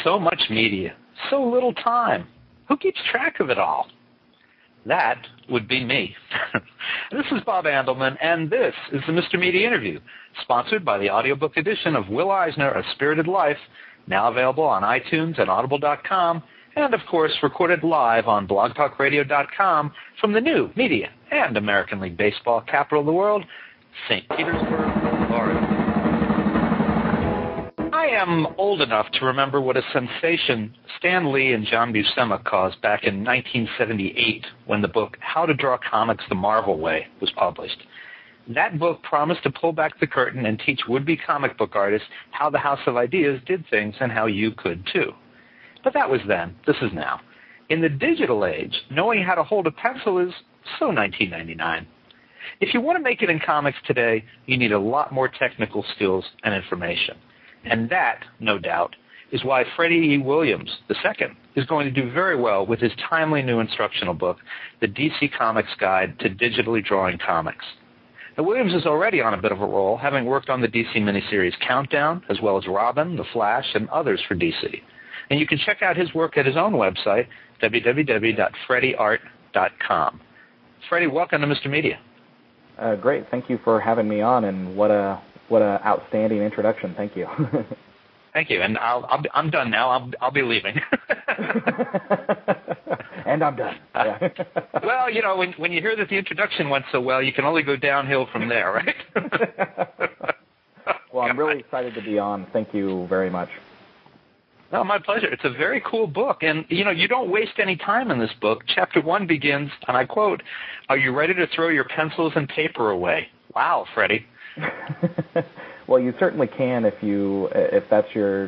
So much media, so little time. Who keeps track of it all? That would be me. This is Bob Andelman, and this is the Mr. Media Interview, sponsored by the audiobook edition of Will Eisner, A Spirited Life, now available on iTunes and Audible.com, and, of course, recorded live on blogtalkradio.com from the new media and American League Baseball capital of the world, St. Petersburg, Florida. I am old enough to remember what a sensation Stan Lee and John Buscema caused back in 1978 when the book How to Draw Comics the Marvel Way was published. That book promised to pull back the curtain and teach would-be comic book artists how the House of Ideas did things and how you could too. But that was then. This is now. In the digital age, knowing how to hold a pencil is so 1999. If you want to make it in comics today, you need a lot more technical skills and information. And that, no doubt, is why Freddie E. Williams II is going to do very well with his timely new instructional book, The DC Comics Guide to Digitally Drawing Comics. Now, Williams is already on a bit of a roll, having worked on the DC miniseries Countdown, as well as Robin, The Flash, and others for DC. And you can check out his work at his own website, www.freddieart.com. Freddie, welcome to Mr. Media. Great. Thank you for having me on, and what a outstanding introduction. Thank you. Thank you. And I'm done now. I'll be leaving. And I'm done. Yeah. Well, you know, when you hear that the introduction went so well, you can only go downhill from there, right? Well, I'm really excited to be on. Thank you very much. No, my pleasure. It's a very cool book. And, you know, you don't waste any time in this book. Chapter 1 begins, and I quote, "Are you ready to throw your pencils and paper away?" Wow, Freddie. Well, you certainly can if that's your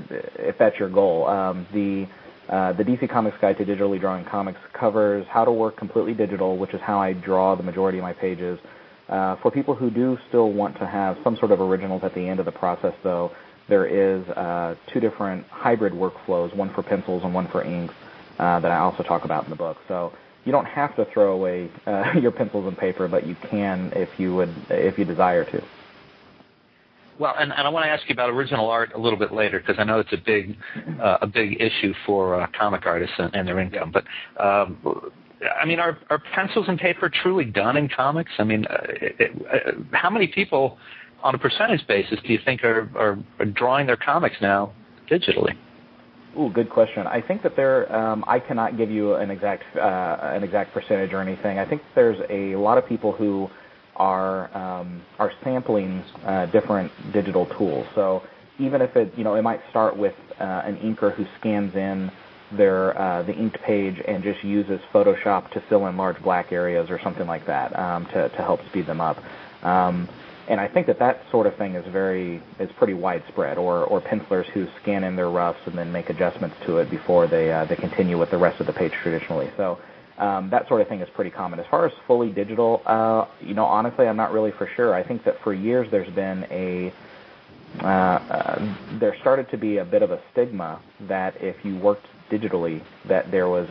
goal. The DC Comics Guide to Digitally Drawing Comics covers how to work completely digital, which is how I draw the majority of my pages. For people who do still want to have some sort of originals at the end of the process, though, there is two different hybrid workflows, one for pencils and one for inks, that I also talk about in the book. So you don't have to throw away your pencils and paper, but you can if you desire to. Well, and I want to ask you about original art a little bit later, because I know it's a big issue for comic artists and their income. But I mean, are pencils and paper truly done in comics? I mean, how many people, on a percentage basis, do you think are drawing their comics now digitally? Ooh, good question. I think that I cannot give you an exact percentage or anything. I think there's a lot of people who are sampling different digital tools. So even if it might start with an inker who scans in the inked page and just uses Photoshop to fill in large black areas or something like that to help speed them up. And I think that sort of thing is pretty widespread. Or pencilers who scan in their roughs and then make adjustments to it before they continue with the rest of the page traditionally. So that sort of thing is pretty common. As far as fully digital, honestly, I'm not really for sure. I think that for years there's been there started to be a bit of a stigma that if you worked digitally, that there was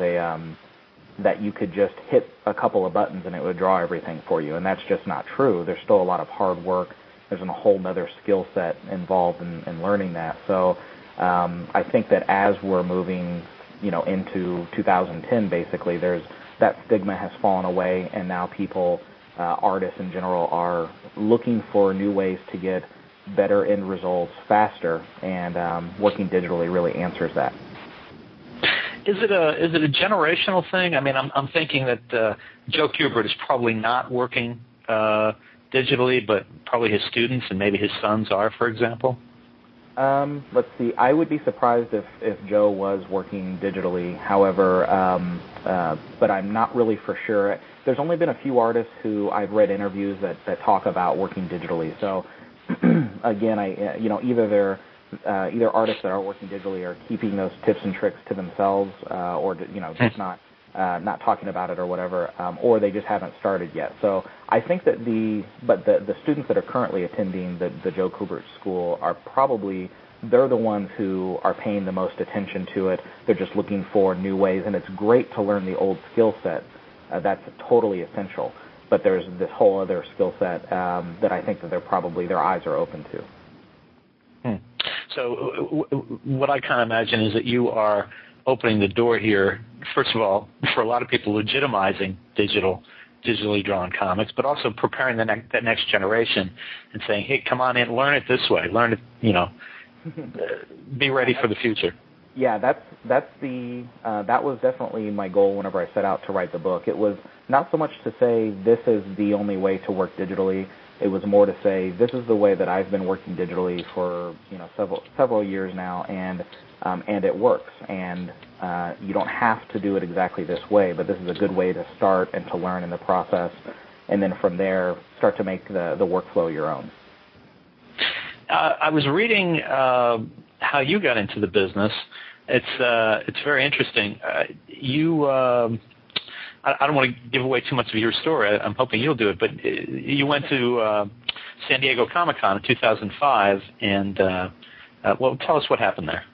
that you could just hit a couple of buttons and it would draw everything for you, and that's just not true. There's still a lot of hard work. There's a whole other skill set involved in learning that. So I think that as we're moving into 2010, basically, that stigma has fallen away, and now people, artists in general, are looking for new ways to get better end results faster, and working digitally really answers that. Is it a generational thing? I mean, I'm thinking that Joe Kubert is probably not working digitally, but probably his students and maybe his sons are, for example. Let's see. I would be surprised if Joe was working digitally. However, but I'm not really for sure. There's only been a few artists who I've read interviews that talk about working digitally. So again, either artists that are working digitally are keeping those tips and tricks to themselves, or just not talking about it or whatever, or they just haven't started yet. So I think that the students that are currently attending the Joe Kubert School are probably, they're the ones who are paying the most attention to it. They're just looking for new ways, and it's great to learn the old skill set. That's totally essential. But there's this whole other skill set that I think that their eyes are open to. So what I kind of imagine is that you are opening the door here, first of all, for a lot of people legitimizing digitally drawn comics, but also preparing that next generation and saying, hey, come on in, learn it this way, learn it, be ready for the future. Yeah, that was definitely my goal whenever I set out to write the book. It was not so much to say this is the only way to work digitally. It was more to say this is the way that I've been working digitally for several years now, and it works. And you don't have to do it exactly this way, but this is a good way to start and to learn in the process, and then from there start to make the workflow your own. I was reading how you got into the business. It's very interesting. I don't want to give away too much of your story. I'm hoping you'll do it, but you went to San Diego Comic-Con in 2005, and tell us what happened there.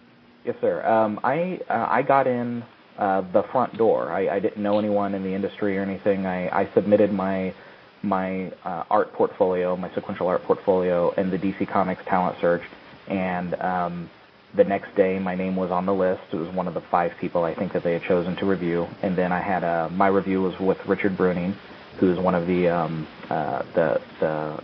Yes, sir. I got in the front door. I didn't know anyone in the industry or anything. I submitted my art portfolio, my sequential art portfolio, in the DC Comics talent search, and the next day my name was on the list. It was one of the 5 people I think that they had chosen to review, and then I had my review was with Richard Bruning, who is one of the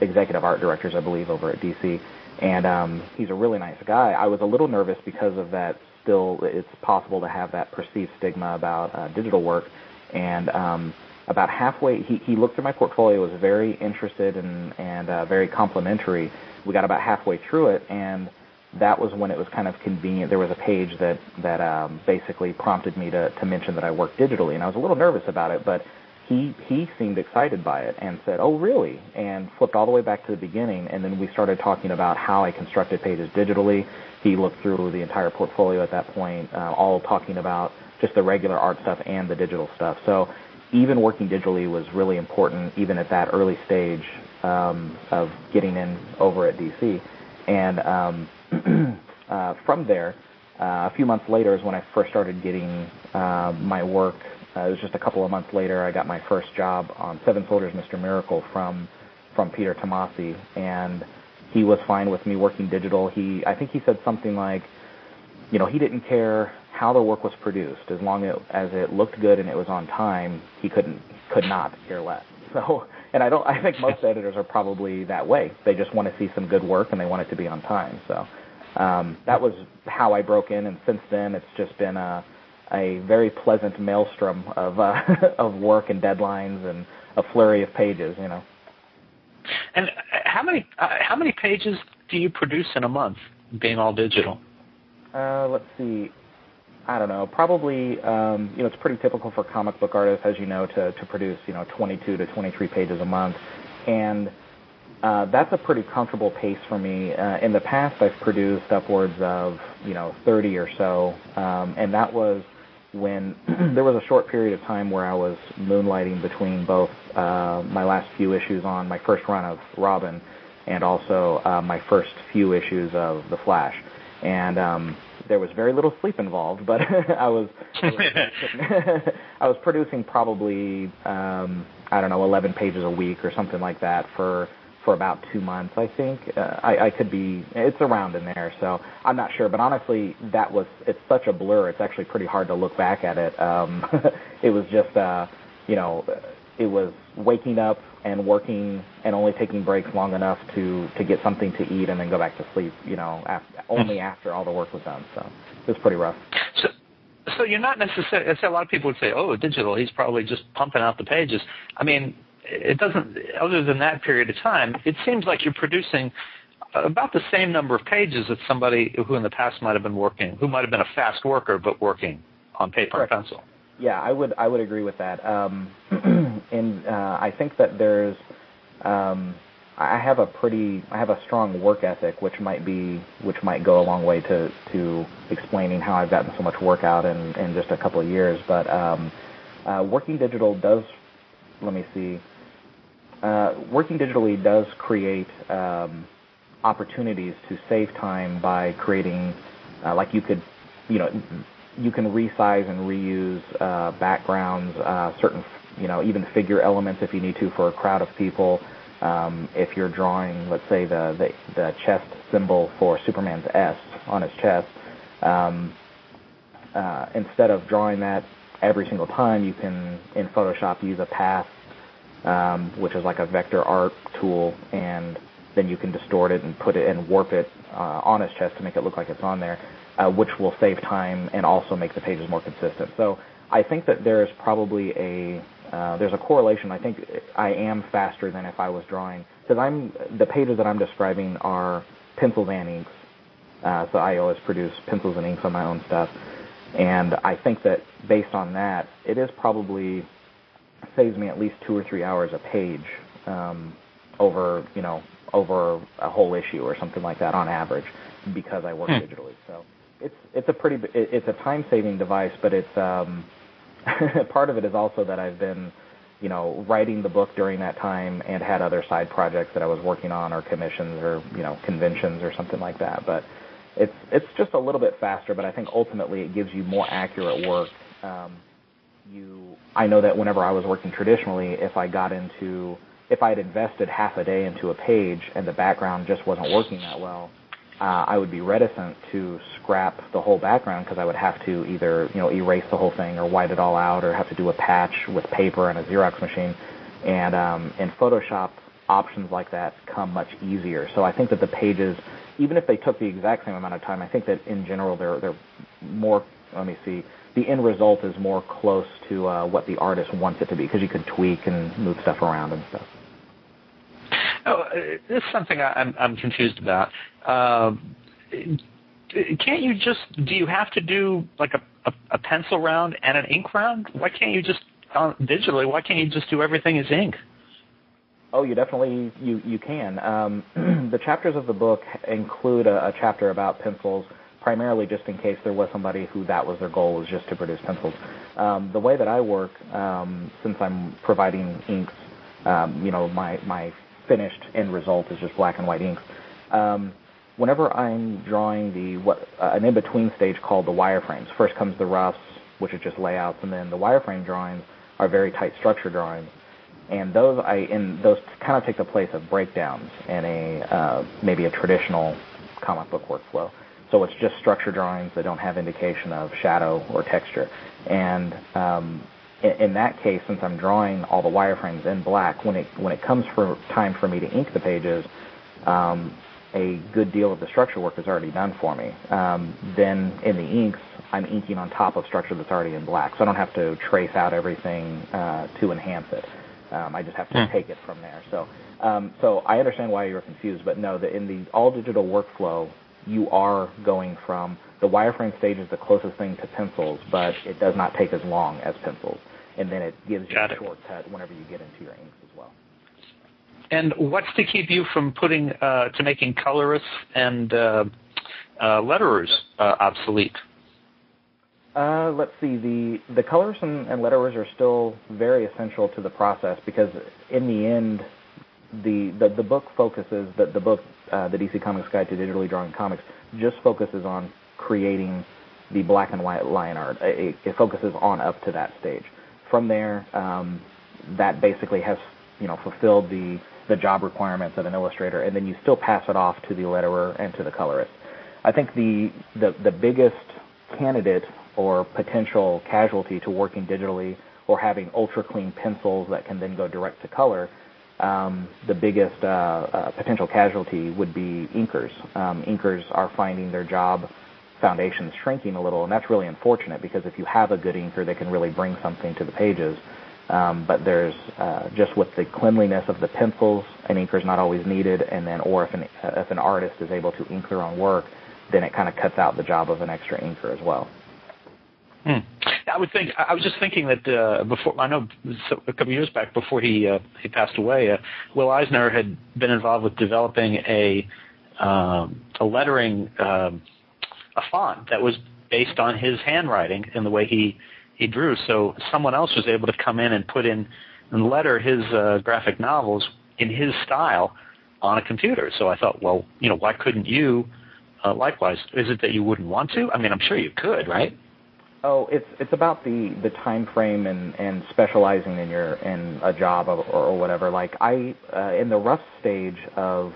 executive art directors, I believe, over at DC, and he's a really nice guy. I was a little nervous because of that. Still, it's possible to have that perceived stigma about digital work, and about halfway, he looked at my portfolio, was very interested and very complimentary. We got about halfway through it, and that was when it was kind of convenient. There was a page that basically prompted me to mention that I work digitally, and I was a little nervous about it, but he seemed excited by it and said, oh, really? And flipped all the way back to the beginning, and then we started talking about how I constructed pages digitally. He looked through the entire portfolio at that point, all talking about just the regular art stuff and the digital stuff. So even working digitally was really important, even at that early stage of getting in over at DC. And from there, a few months later is when I first started getting my work. It was just a couple of months later I got my first job on Seven Soldiers, Mr. Miracle from Peter Tomasi, and he was fine with me working digital. I think he said something like, he didn't care how the work was produced as long as it looked good and it was on time. He could not care less. So, and I think most editors are probably that way. They just want to see some good work and they want it to be on time. So that was how I broke in, and since then it's just been a very pleasant maelstrom of of work and deadlines and a flurry of pages. And how many pages do you produce in a month, being all digital? Let's see. I don't know. Probably, it's pretty typical for comic book artists, as you know, to produce, 22 to 23 pages a month, and that's a pretty comfortable pace for me. In the past, I've produced upwards of, 30 or so, and that was when there was a short period of time where I was moonlighting between both my last few issues on my first run of Robin and also my first few issues of The Flash. And there was very little sleep involved, but I was producing probably 11 pages a week or something like that for about 2 months, I think. I could be, it's around in there, so I'm not sure. But honestly, it's such a blur. It's actually pretty hard to look back at it. It was just, it was waking up and working and only taking breaks long enough to get something to eat and then go back to sleep, only after all the work was done. So it was pretty rough. So you're not necessarily, a lot of people would say, oh, digital, he's probably just pumping out the pages. I mean, it doesn't, other than that period of time, it seems like you're producing about the same number of pages as somebody who in the past might have been working, who might have been a fast worker but working on paper and pencil. Yeah, I would agree with that. And I think that there's, I have a strong work ethic, which might go a long way to explaining how I've gotten so much work out in just a couple of years. But working digital does, working digitally does create opportunities to save time by creating, like you can resize and reuse backgrounds, certain, even figure elements if you need to for a crowd of people. If you're drawing, let's say, the chest symbol for Superman's S on his chest, instead of drawing that every single time, you can, in Photoshop, use a path, which is like a vector art tool, and then you can distort it and put it and warp it on his chest to make it look like it's on there, which will save time and also make the pages more consistent. So I think that there's probably there's a correlation. I think I am faster than if I was drawing, because the pages that I'm describing are pencils and inks. So I always produce pencils and inks on my own stuff, and I think that based on that, it is probably saves me at least 2 or 3 hours a page over a whole issue or something like that on average, because I work digitally. So it's a time-saving device, but it's part of it is also that I've been writing the book during that time and had other side projects that I was working on, or commissions, or conventions or something like that. But it's just a little bit faster, but I think ultimately it gives you more accurate work. I know that whenever I was working traditionally, if I had invested half a day into a page and the background just wasn't working that well, I would be reticent to scrap the whole background, because I would have to either erase the whole thing or white it all out, or have to do a patch with paper and a Xerox machine. And in Photoshop, options like that come much easier. So I think that the pages, even if they took the exact same amount of time, I think that in general they're more, the end result is more close to what the artist wants it to be, because you can tweak and move stuff around and stuff. Oh, this is something I'm confused about. Can't you do you have to do like a pencil round and an ink round? Why can't you just, digitally, why can't you just do everything as ink? Oh, you definitely, you can. The chapters of the book include a chapter about pencils, primarily just in case there was somebody who that was their goal, was just to produce pencils. The way that I work, since I'm providing inks, my finished end result is just black and white inks. Whenever I'm drawing an in-between stage called the wireframes, first comes the roughs, which are just layouts, and then the wireframe drawings are very tight structure drawings. And those kind of take the place of breakdowns in maybe a traditional comic book workflow. So it's just structure drawings that don't have indication of shadow or texture. And in that case, since I'm drawing all the wireframes in black, when it comes for time for me to ink the pages, a good deal of the structure work is already done for me. Then in the inks, I'm inking on top of structure that's already in black, so I don't have to trace out everything to enhance it. I just have to take it from there. So I understand why you're confused, but no, in the all-digital workflow, you are going from the wireframe stage is the closest thing to pencils, but it does not take as long as pencils, and then it gives you a shortcut whenever you get into your inks as well. And what's to keep you from making colorists and letterers obsolete? Let's see. The colorists and letterers are still very essential to the process, because in the end, the book focuses, the DC Comics Guide to Digitally Drawing Comics, just focuses on creating the black and white line art. It focuses on up to that stage. From there, that basically has fulfilled the job requirements of an illustrator, and then you still pass it off to the letterer and to the colorist. I think the biggest candidate or potential casualty to working digitally or having ultra clean pencils that can then go direct to color, the biggest potential casualty would be inkers. Inkers are finding their job foundations shrinking a little, and that's really unfortunate, because if you have a good inker, they can really bring something to the pages. But there's just with the cleanliness of the pencils, an inker is not always needed, and then if an artist is able to ink their own work, then it kind of cuts out the job of an extra inker as well. I was just thinking that before, I know a couple years back, before he passed away, Will Eisner had been involved with developing a lettering, a font that was based on his handwriting and the way he drew. So someone else was able to come in and put in and letter his graphic novels in his style on a computer. So I thought, well, why couldn't you likewise? Is it that you wouldn't want to? I mean, I'm sure you could, right? Oh, it's about the time frame and specializing in a job or whatever. Like in the rough stage of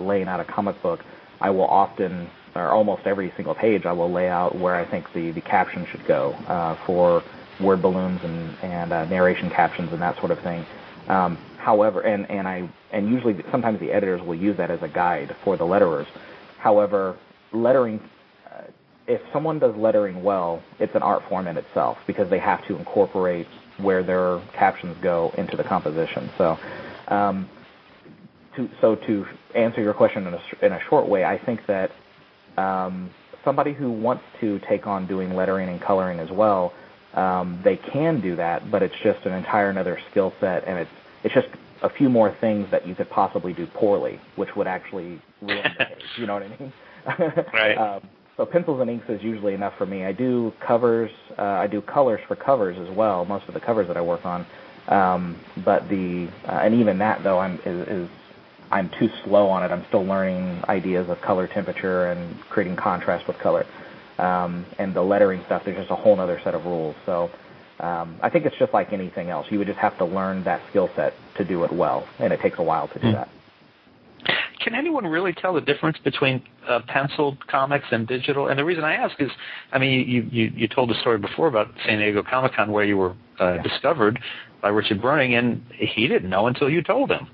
laying out a comic book, I will often, or almost every single page, I will lay out where I think the caption should go for word balloons and narration captions and that sort of thing. However, and usually sometimes the editors will use that as a guide for the letterers. However, lettering, if someone does lettering well, it's an art form in itself because they have to incorporate where their captions go into the composition. So, to answer your question in a short way, I think that somebody who wants to take on doing lettering and coloring as well, they can do that, but it's just an entire another skill set, and it's just a few more things that you could possibly do poorly, which would actually ruin the page. You know what I mean? Right. So pencils and inks is usually enough for me. I do covers. I do colors for covers as well. Most of the covers that I work on, but and even that though I'm too slow on it. I'm still learning ideas of color temperature and creating contrast with color. And the lettering stuff, there's just a whole other set of rules. So I think it's just like anything else. You would just have to learn that skill set to do it well, and it takes a while to do that. Can anyone really tell the difference between penciled comics and digital? And the reason I ask is, I mean, you told the story before about San Diego Comic-Con where you were discovered by Richard Bruning, and he didn't know until you told him.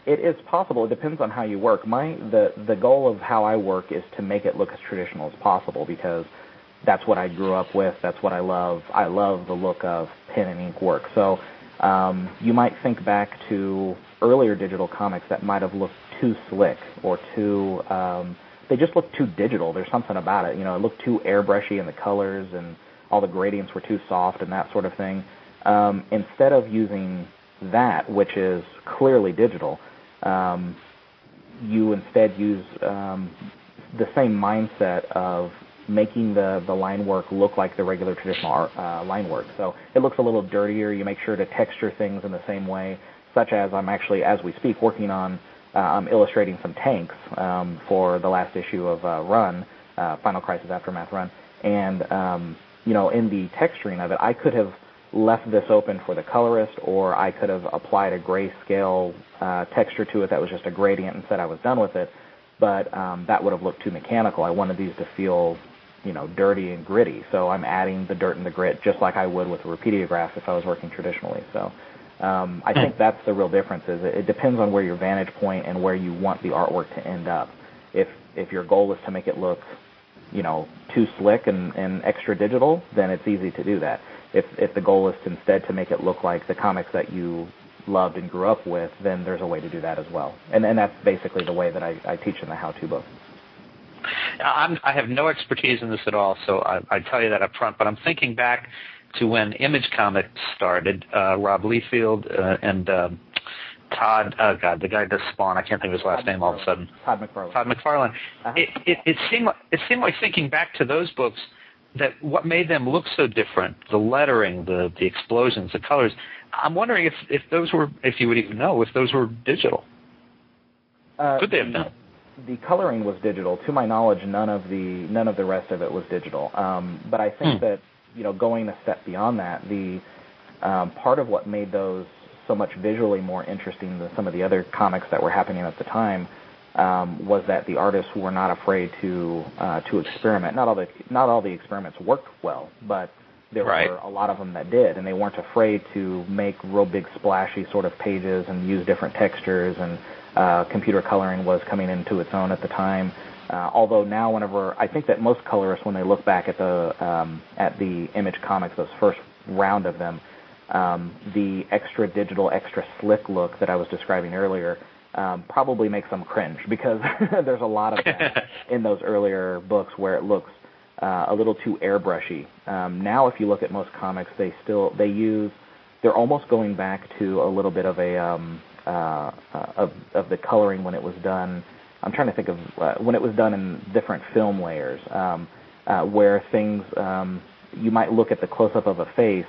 It is possible. It depends on how you work. The goal of how I work is to make it look as traditional as possible because that's what I grew up with. That's what I love. I love the look of pen and ink work. So you might think back to earlier digital comics that might have looked too slick or too they just looked too digital. There's something about it. You know, it looked too airbrushy in the colors and all the gradients were too soft and that sort of thing. Instead of using that, which is clearly digital, you instead use the same mindset of making the line work look like the regular traditional art, line work. So it looks a little dirtier. You make sure to texture things in the same way, such as I'm actually, as we speak, working on I'm illustrating some tanks for the last issue of Run, Final Crisis Aftermath Run. And, in the texturing of it, I could have left this open for the colorist, or I could have applied a grayscale texture to it that was just a gradient and said I was done with it, but that would have looked too mechanical. I wanted these to feel, dirty and gritty, so I'm adding the dirt and the grit just like I would with a repeatograph if I was working traditionally. So I think that's the real difference. Is it depends on where your vantage point and where you want the artwork to end up. If your goal is to make it look, too slick and extra digital, then it's easy to do that. If the goal is instead to make it look like the comics that you loved and grew up with, then there's a way to do that as well. And that's basically the way that I teach in the how-to book. I have no expertise in this at all, so I tell you that up front, but I'm thinking back to when Image Comics started, Rob Liefeld and Todd, the guy that does Spawn, I can't think of his last name all of a sudden. Todd McFarlane. Todd McFarlane. Uh-huh. It seemed like thinking back to those books that what made them look so different, the lettering, the explosions, the colors. I'm wondering if those were, if you would even know, if those were digital. Could they have been? The coloring was digital. To my knowledge, none of the rest of it was digital. But I think that going a step beyond that, the part of what made those so much visually more interesting than some of the other comics that were happening at the time was that the artists were not afraid to experiment. Not all the experiments worked well, but there were a lot of them that did, and they weren't afraid to make real big splashy sort of pages and use different textures, and computer coloring was coming into its own at the time. Although now, whenever I think that most colorists, when they look back at the Image Comics, those first round of them, the extra digital, extra slick look that I was describing earlier probably makes them cringe, because there's a lot of that in those earlier books where it looks a little too airbrushy. Now, if you look at most comics, they're almost going back to a little bit of of the coloring when it was done. I'm trying to think of when it was done in different film layers, where things you might look at the close-up of a face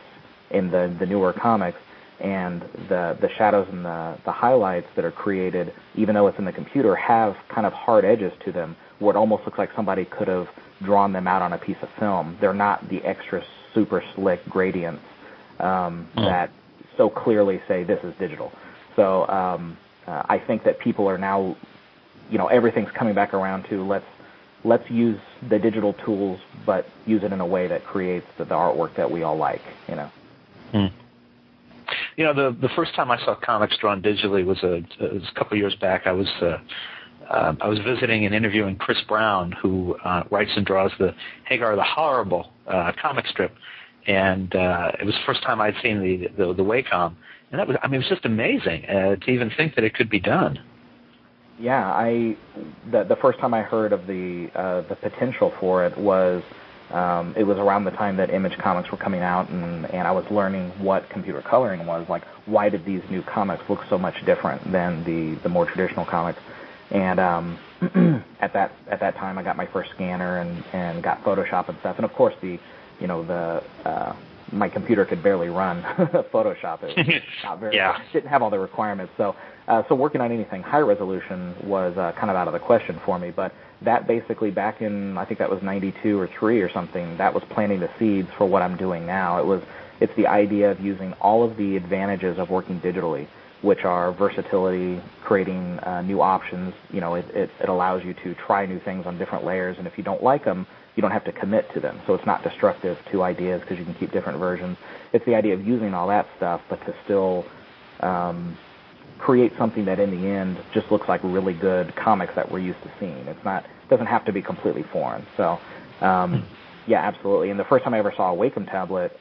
in the newer comics, and the shadows and the highlights that are created, even though it's in the computer, have kind of hard edges to them, where it almost looks like somebody could have drawn them out on a piece of film. They're not the extra super slick gradients that so clearly say this is digital. So I think that people are now, everything's coming back around to let's use the digital tools, but use it in a way that creates the artwork that we all like. The first time I saw comics drawn digitally was a couple of years back. I was visiting and interviewing Chris Brown, who writes and draws the Hagar the Horrible comic strip, and it was the first time I'd seen the Wacom, and that was, it was just amazing to even think that it could be done. Yeah, the first time I heard of the potential for it was around the time that Image comics were coming out, and I was learning what computer coloring was. Like, why did these new comics look so much different than the more traditional comics? And at that time, I got my first scanner and got Photoshop and stuff. And of course, my computer could barely run Photoshop. It was not very, didn't have all the requirements. So working on anything high resolution was kind of out of the question for me. But that basically back in, I think that was 92 or 3 or something, that was planting the seeds for what I'm doing now. It's the idea of using all of the advantages of working digitally, which are versatility, creating new options. It allows you to try new things on different layers, and if you don't like them, you don't have to commit to them. So it's not destructive to ideas because you can keep different versions. It's the idea of using all that stuff, but to still create something that in the end just looks like really good comics that we're used to seeing. It doesn't have to be completely foreign. So yeah, absolutely. And the first time I ever saw a Wacom tablet,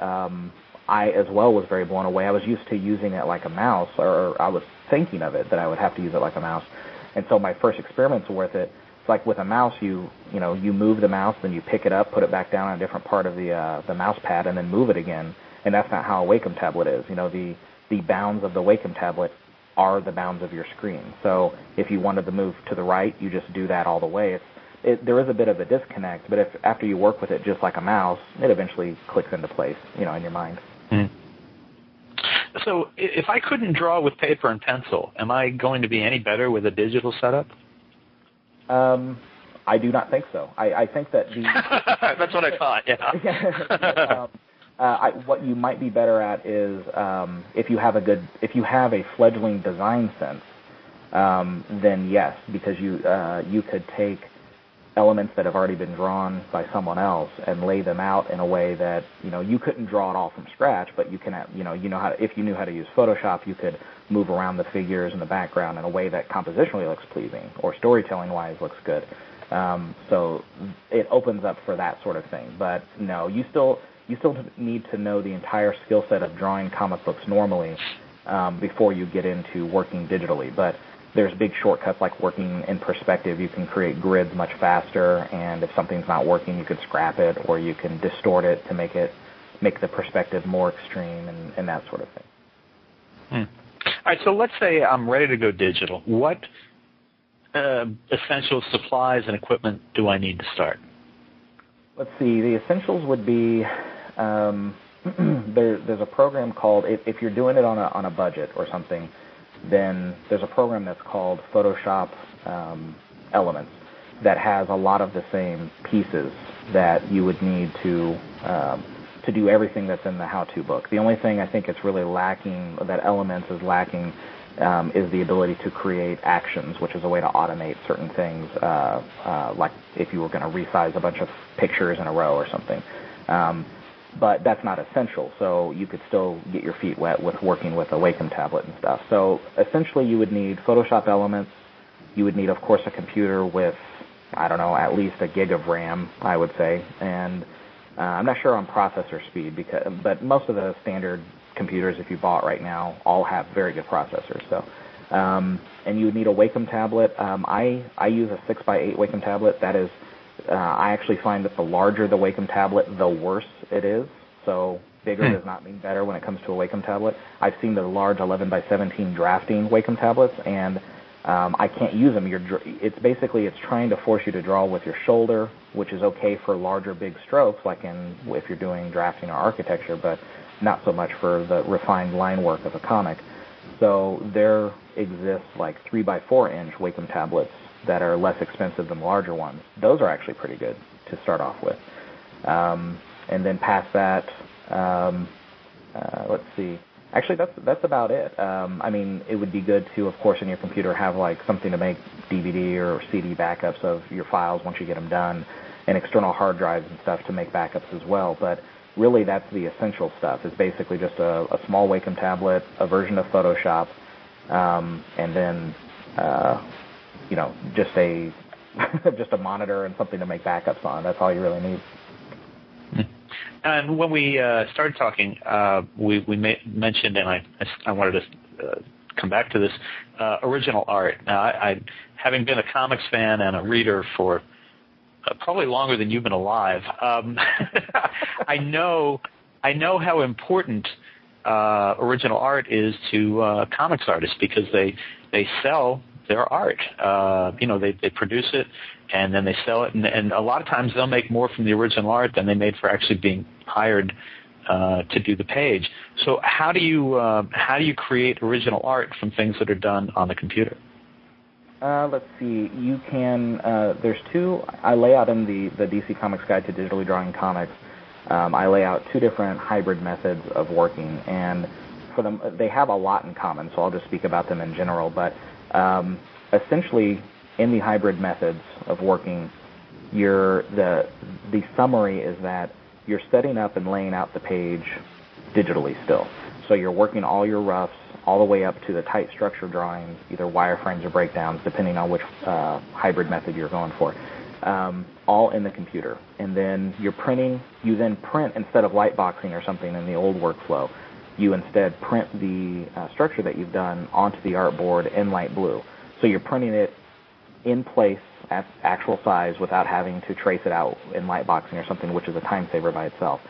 I as well was very blown away. I was used to using it like a mouse, or I was thinking of it that I would have to use it like a mouse. And so my first experiments with it, it's like with a mouse, you move the mouse, then you pick it up, put it back down on a different part of the mouse pad, and then move it again. And that's not how a Wacom tablet is. The bounds of the Wacom tablet are the bounds of your screen. So if you wanted to move to the right, you just do that all the way. There is a bit of a disconnect, but if after you work with it just like a mouse, it eventually clicks into place, in your mind. So if I couldn't draw with paper and pencil, am I going to be any better with a digital setup? I do not think so. I think that that's what I thought. Yeah. What you might be better at is if you have a fledgling design sense, then yes, because you could take elements that have already been drawn by someone else and lay them out in a way that you couldn't draw it all from scratch, but you can if you knew how to use Photoshop, you could move around the figures in the background in a way that compositionally looks pleasing or storytelling wise looks good. So it opens up for that sort of thing. But no, you still need to know the entire skill set of drawing comic books normally before you get into working digitally. But there's big shortcuts like working in perspective. You can create grids much faster, and if something's not working, you can scrap it, or you can distort it to make the perspective more extreme and that sort of thing. All right, so let's say I'm ready to go digital. What essential supplies and equipment do I need to start? Let's see. The essentials would be there's a program called, if you're doing it on a budget or something, then there's a program that's called Photoshop Elements that has a lot of the same pieces that you would need to do everything that's in the how-to book. The only thing I think it's really lacking, that Elements is lacking, is the ability to create actions, which is a way to automate certain things, like if you were going to resize a bunch of pictures in a row or something. But that's not essential, so you could still get your feet wet with working with a Wacom tablet and stuff. So essentially you would need Photoshop Elements. You would need, of course, a computer with, I don't know, at least a gig of RAM, I would say. And I'm not sure on processor speed, but most of the standard computers, if you bought right now, all have very good processors. So, and you would need a Wacom tablet. I use a 6x8 Wacom tablet. That is, I actually find that the larger the Wacom tablet, the worse it is. So bigger does not mean better when it comes to a Wacom tablet. I've seen the large 11x17 drafting Wacom tablets, and I can't use them. It's trying to force you to draw with your shoulder, which is okay for larger, big strokes, like if you're doing drafting or architecture, but not so much for the refined line work of a comic. So there exists like 3x4 inch Wacom tablets that are less expensive than larger ones. Those are actually pretty good. to start off with. And then past that, let's see. Actually, that's about it. I mean, it would be good to, of course, in your computer have like something to make DVD or CD backups of your files once you get them done, and external hard drives and stuff to make backups as well. But really, that's the essential stuff. It's basically just a small Wacom tablet, a version of Photoshop, and then just a just a monitor and something to make backups on. That's all you really need. And when we started talking, we mentioned, and I wanted to come back to this, original art. Now, I having been a comics fan and a reader for probably longer than you've been alive, I know how important original art is to comics artists, because they sell their art. They produce it and then they sell it, and a lot of times they'll make more from the original art than they made for actually being hired to do the page. So how do you create original art from things that are done on the computer? Let's see. You can. There's two. I lay out in the DC Comics Guide to Digitally Drawing Comics. I lay out two different hybrid methods of working, and for them, they have a lot in common. So I'll just speak about them in general. But essentially, in the hybrid methods of working, the summary is that you're setting up and laying out the page digitally still. So you're working all your roughs all the way up to the tight structure drawings, either wireframes or breakdowns, depending on which hybrid method you're going for, all in the computer. And then you're printing. You then print, instead of lightboxing or something in the old workflow, you instead print the structure that you've done onto the artboard in light blue. So you're printing it in place at actual size without having to trace it out in lightboxing or something, which is a time saver by itself.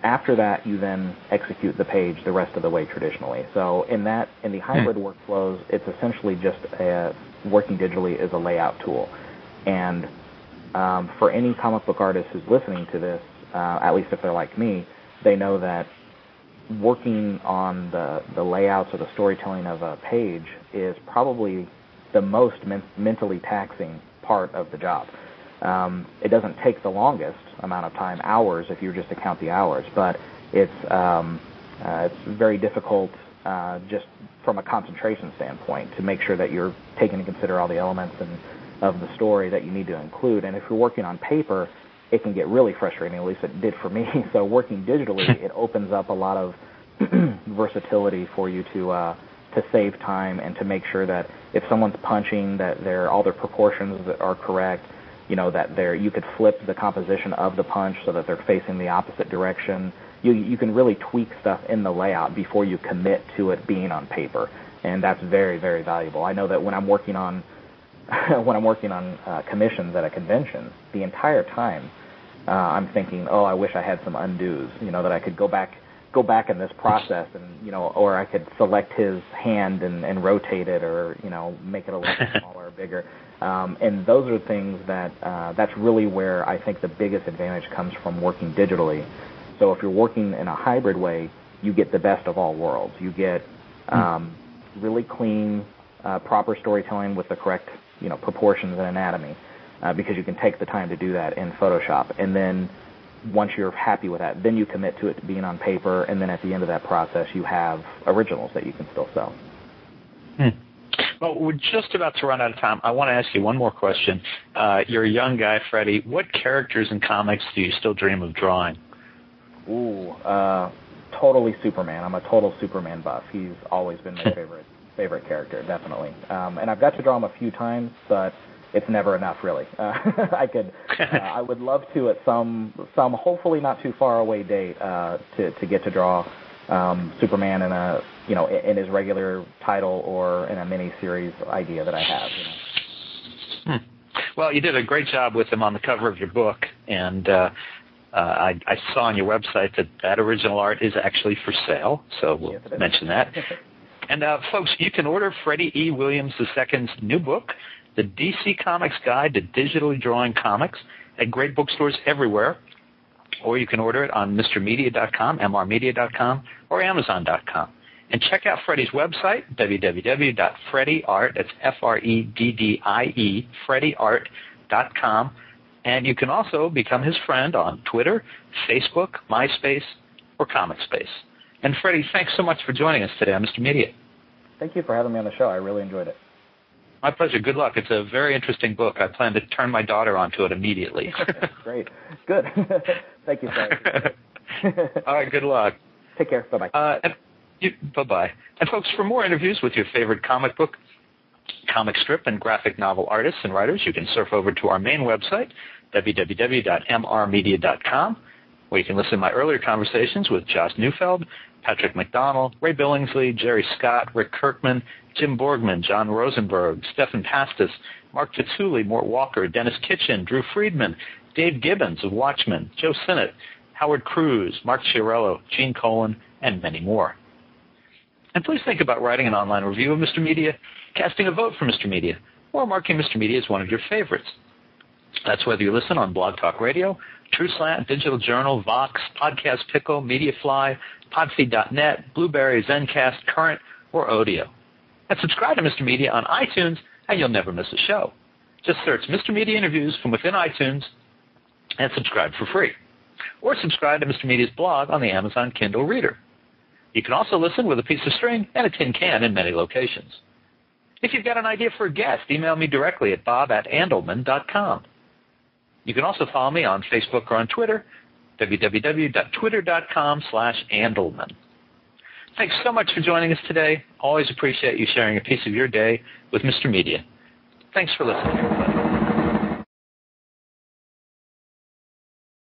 After that, you then execute the page the rest of the way traditionally. So in the hybrid workflows, it's essentially just working digitally is a layout tool. And for any comic book artist who's listening to this, at least if they're like me, they know that working on the layouts or the storytelling of a page is probably the most mentally taxing part of the job. It doesn't take the longest amount of time, hours, if you just to count the hours, but it's very difficult just from a concentration standpoint to make sure that you're taking into consider all the elements of the story that you need to include. And if you're working on paper, it can get really frustrating, at least it did for me. So working digitally, it opens up a lot of versatility for you to save time and to make sure that if someone's punching, that all their proportions are correct, that you could flip the composition of the punch so that they're facing the opposite direction. You can really tweak stuff in the layout before you commit to it being on paper, and that's very, very valuable. I know that when I'm working on commissions at a convention, the entire time I'm thinking, oh, I wish I had some undos, that I could go back in this process, and or I could select his hand and rotate it, or make it a little smaller or bigger. And those are things that's really where I think the biggest advantage comes from working digitally. So if you're working in a hybrid way, you get the best of all worlds. You get really clean, proper storytelling with the correct proportions and anatomy, because you can take the time to do that in Photoshop. And then once you're happy with that, then you commit to it being on paper, and then at the end of that process, you have originals that you can still sell. Well, we're just about to run out of time. I want to ask you one more question. You're a young guy, Freddie. What characters in comics do you still dream of drawing? Ooh, totally Superman. I'm a total Superman buff. He's always been my favorite character, definitely. And I've got to draw him a few times, but it's never enough, really. I would love to at some hopefully not too far away date to get to draw Superman in his regular title or in a mini-series idea that I have. Well, you did a great job with him on the cover of your book, and I saw on your website that original art is actually for sale, so we'll mention that. And folks, you can order Freddie E. Williams II's new book, The DC Comics Guide to Digitally Drawing Comics, at great bookstores everywhere, or you can order it on mrmedia.com, mrmedia.com, or amazon.com. And check out Freddie's website, www.freddieart, that's Freddie, FreddieArt.com. And you can also become his friend on Twitter, Facebook, MySpace, or ComicSpace. And Freddie, thanks so much for joining us today on Mr. Media. Thank you for having me on the show. I really enjoyed it. My pleasure. Good luck. It's a very interesting book. I plan to turn my daughter onto it immediately. Great. Good. Thank you, sir. All right, good luck. Take care. Bye-bye. Bye-bye. And folks, for more interviews with your favorite comic book, comic strip, and graphic novel artists and writers, you can surf over to our main website, www.mrmedia.com, where you can listen to my earlier conversations with Josh Neufeld, Patrick McDonnell, Ray Billingsley, Jerry Scott, Rick Kirkman, Jim Borgman, John Rosenberg, Stephan Pastis, Mark Tatsuli, Mort Walker, Dennis Kitchen, Drew Friedman, Dave Gibbons of Watchmen, Joe Sinnott, Howard Cruz, Mark Chiarello, Gene Colan, and many more. And please think about writing an online review of Mr. Media, casting a vote for Mr. Media, or marking Mr. Media as one of your favorites. That's whether you listen on Blog Talk Radio, TrueSlant, Digital Journal, Vox, Podcast Pickle, MediaFly, Podfeed.net, Blueberry, Zencast, Current, or Odeo. And subscribe to Mr. Media on iTunes, and you'll never miss a show. Just search Mr. Media Interviews from within iTunes and subscribe for free. Or subscribe to Mr. Media's blog on the Amazon Kindle Reader. You can also listen with a piece of string and a tin can in many locations. If you've got an idea for a guest, email me directly at bob@andelman.com. You can also follow me on Facebook or on Twitter, www.twitter.com/Andelman. Thanks so much for joining us today. Always appreciate you sharing a piece of your day with Mr. Media. Thanks for listening, everybody.